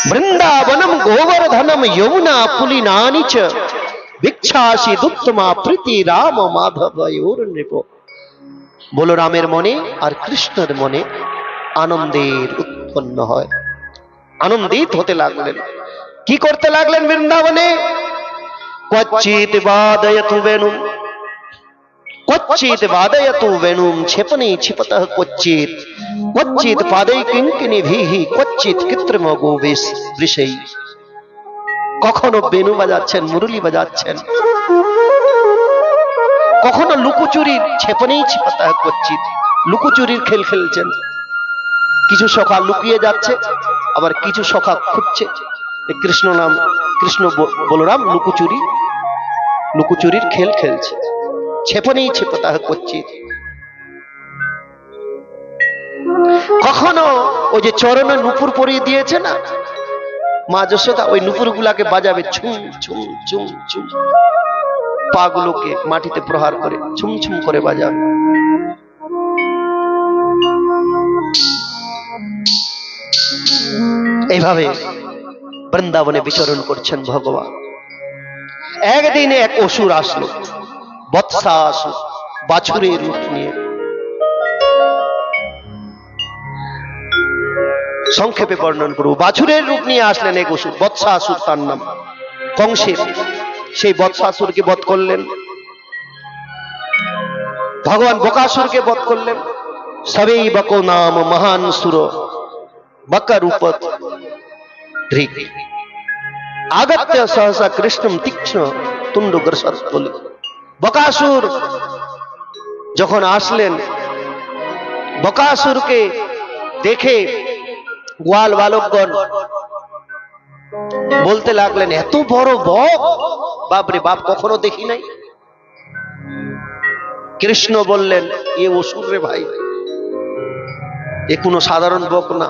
বৃন্দাবনম গোবর্ধনম যমুনা পুলিনানি চ ভিক্ষাসি দুত্তমা প্রীতি রাম মাধবয়োর নৃপ। বলরামের মনে আর কৃষ্ণের মনে আনন্দের উৎপন্ন হয়, আনন্দিত হতে লাগলেন। কি করতে লাগলেন বৃন্দাবনে? ক্বচিৎ বাদয়তু বেণুম, ক্বচিৎ বাদয়তু বেণুম ক্ষেপণে ক্ষিপতঃ ক্বচিৎ, ক্বচিৎ পাदै কিঙ্কিণীভিঃ, ক্বচিৎ কৃত্রিম গোবেশ বৃষৈ। কখনো বেণু বাজাচ্ছেন, মুরলি বাজাচ্ছেন, কখনো লুকোচুরির ক্ষেপণেই ক্ষিপতঃ ক্বচিৎ, লুকোচুরির খেল খেলছেন। কিছু সখা লুকিয়ে যাচ্ছে, আবার কিছু সখা খুঁজছে। কৃষ্ণ নাম, কৃষ্ণ বলরাম লুকোচুরি, লুকোচুরির খেল খেলছে। ক্ষেপণেই ক্ষিপতঃ ক্বচিৎ। কখনো ওই যে চরণে নুপুর পরিয়ে দিয়েছে না মা যশোদা, ওই নুপুর গুলাকে বাজাবে ছুম ছুম ছুম ছুম, পা গুলোকে মাটিতে প্রহার করে ছুম ছুম করে বাজাবে। এইভাবে বৃন্দাবনে বিচরণ করছেন ভগবান। একদিন এক অসুর আসলো, বৎসাসুর, বাছুরের রূপ নিয়ে। সংক্ষেপে বর্ণন করব। বাছুরের রূপ নিয়ে আসলেন এক অসুর, বৎসাসুর তার নাম, কংসের। সেই বৎসাসুরকে বধ করলেন ভগবান, বকাসুরকে বধ করলেন। সবেই বকো নাম মহান সুর বকা রূপত ধৃক আগত্য সহসা কৃষ্ণম তীক্ষ্ণ তুণ্ড গ্রসত বলে। বকাসুর যখন আসলেন, বকাসুরকে দেখে গোয়াল বালকগণ বলতে লাগলেন, এত বড় বক, বাপরে বাপ, কখনো দেখি নাই। কৃষ্ণ বললেন, এ অসুর রে ভাই, এ কোনো সাধারণ বক না।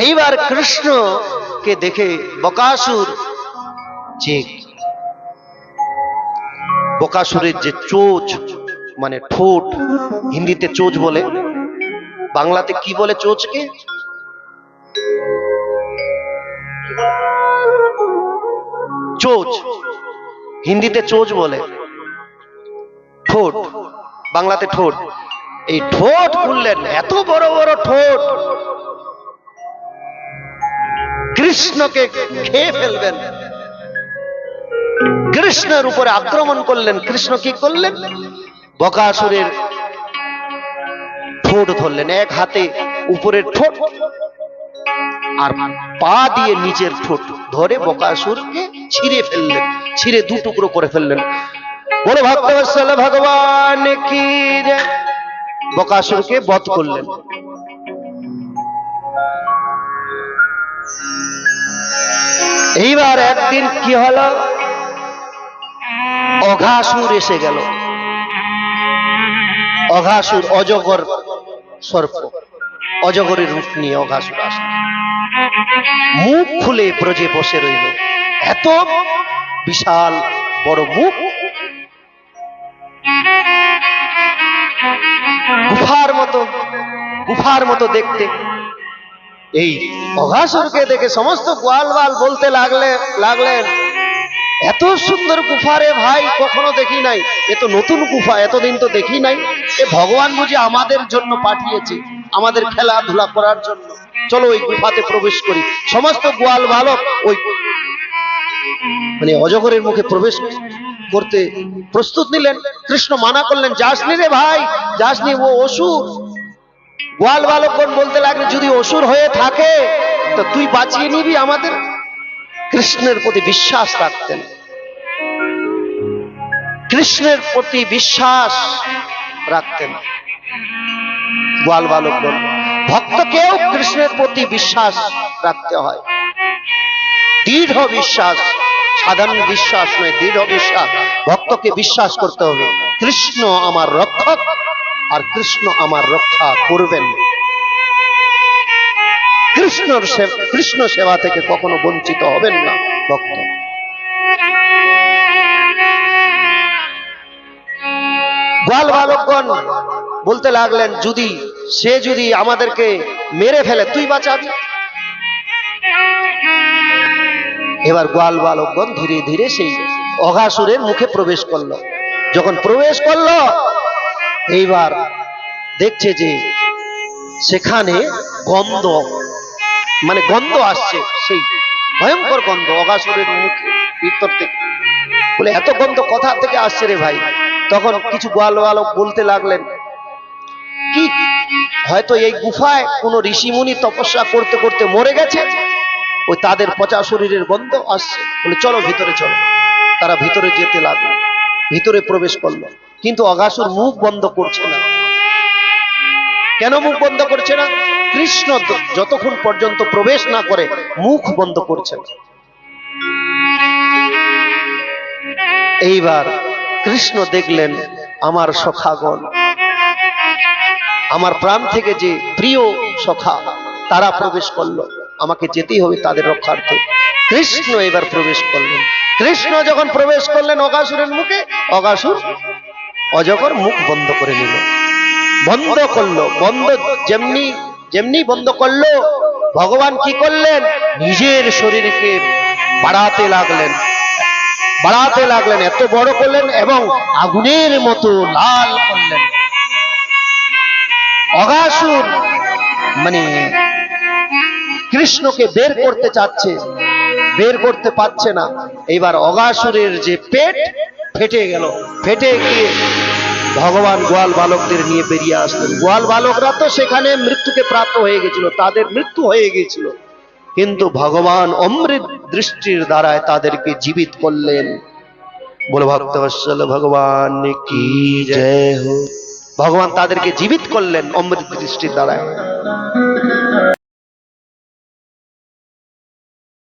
এইবার কৃষ্ণকে দেখে বকাসুর, যে বকাসুরের যে চোচ মানে ঠোঁট, হিন্দিতে চোচ বলে, বাংলাতে কি বলে চোচকে? চোচ, হিন্দিতে চোচ বলে, ঠোঁট, বাংলাতে ঠোঁট। এই ঠোঁট খুললেন, এত বড় বড় ঠোঁট, কৃষ্ণকে খেয়ে ফেলবেন। কৃষ্ণের উপরে আক্রমণ করলেন। কৃষ্ণ কি করলেন? বকাসুরের ঠোঁট ধরলেন, এক হাতে উপরের ঠোঁট আর পা দিয়ে নিচের ঠোঁট ধরে বকাসুরকে ছিঁড়ে ফেললেন, ছিঁড়ে দু টুকরো করে ফেললেন। বড় ভক্তবৎসল ভগবান কি জয়। বকাসুরকে বধ করলেন। এইবার একদিন কি হলো, অঘাসুর এসে গেল। অঘাসুর, অজগর সর্প, অজগরের রূপ নিয়ে অঘাসুর আসলো। মুখ খুলে ব্রজে বসে রইল, এত বিশাল বড় মুখ, গুফার মতো, গুফার মতো দেখতে। এই অঘাসুরকে দেখে সমস্ত গোয়ালবাল বলতে লাগলেন, এত সুন্দর গুফা রে ভাই, কখনো দেখি নাই, এ তো নতুন গুফা, এতদিন তো দেখি নাই। এ ভগবান বুঝি আমাদের জন্য পাঠিয়েছে, আমাদের খেলাধুলা করার জন্য, চলো ওই গুফাতে প্রবেশ করি। সমস্ত গোয়াল বালক ওই মানে অজগরের মুখে প্রবেশ করতে প্রস্তুত নিলেন। কৃষ্ণ মানা করলেন, যাসনি রে ভাই, যাসনি, ও অসুর। গোয়াল বালকগণ বলতে লাগলেন, যদি অসুর হয়ে থাকে তো তুই বাঁচিয়ে নিবি আমাদের। কৃষ্ণের প্রতি বিশ্বাস রাখতেন, কৃষ্ণের প্রতি বিশ্বাস রাখতেন গোয়াল বালকগণ। ভক্তকেও কৃষ্ণের প্রতি বিশ্বাস রাখতে হয়, দৃঢ় বিশ্বাস, সাধারণ বিশ্বাস নয়, দৃঢ় বিশ্বাস। ভক্তকে বিশ্বাস করতে হবে, কৃষ্ণ আমার রক্ষক আর কৃষ্ণ আমার রক্ষা করবেন। কৃষ্ণ সেবা থেকে কখনো বঞ্চিত হবেন না ভক্ত। গোয়াল বালকগণ বলতে লাগলেন, যদি সে যদি আমাদেরকে মেরে ফেলে তুই বাঁচাবি। এবার গোয়াল বালকগণ ধীরে ধীরে সেই অঘাসুরের মুখে প্রবেশ করলো। যখন প্রবেশ করলো এইবার দেখছে যে সেখানে গন্ধ, মানে গন্ধ আসছে, সেই ভয়ঙ্কর গন্ধ অঘাসুরের মুখে ভিতর থেকে। বলে এত গন্ধ কোথা থেকে আসছে রে ভাই? তখন কিছু গোয়াল বালক বলতে লাগলেন, কি হয়তো এই গুফায় কোনো ঋষিমুনি তপস্যা করতে করতে মরে গেছে, ওই তাদের পচা শরীরের গন্ধ আসছে। বলে চলো ভিতরে চলো। তারা ভিতরে যেতে লাগলো, ভিতরে প্রবেশ করলো, কিন্তু অঘাসুর মুখ বন্ধ করছে না। কেন মুখ বন্ধ করছে না? কৃষ্ণ যতক্ষণ পর্যন্ত প্রবেশ না করে মুখ বন্ধ করছে না। এইবার কৃষ্ণ দেখলেন আমার সখাগণ, আমার প্রাণ থেকে যে প্রিয় সখা, তারা প্রবেশ করলো, আমাকে যেতেই হবে তাদের রক্ষার্থে। কৃষ্ণ এবার প্রবেশ করলেন। কৃষ্ণ যখন প্রবেশ করলেন অঘাসুরের মুখে, অঘাসুর অজগর মুখ বন্ধ করে নিল। বন্ধ করলো, বন্ধ যেমনি যেমনি বন্ধ করলো, ভগবান কি করলেন? নিজের শরীরকে বাড়াতে লাগলেন, বাড়াতে লাগলেন, এত বড় করলেন এবং আগুনের মতো লাল করলেন। অঘাসুর মানে কৃষ্ণকে বের করতে চাচ্ছে, বের করতে পারছে না। এইবার অঘাসুরের যে পেট ফেটে গেল, ফেটে গিয়ে ভগবান গোয়াল বালকদের নিয়ে বেরিয়ে আসলেন। গোয়াল বালকরা তো সেখানে মৃত্যুকে প্রাপ্ত হয়ে গেছিল, তাদের মৃত্যু হয়ে গেছিল, কিন্তু ভগবান অমৃত দৃষ্টির দ্বারায় তাদেরকে জীবিত করলেন। বলে ভক্তবৎসল ভগবান কি জয় হো। ভগবান তাদেরকে জীবিত করলেন অমৃত দৃষ্টির দ্বারায়।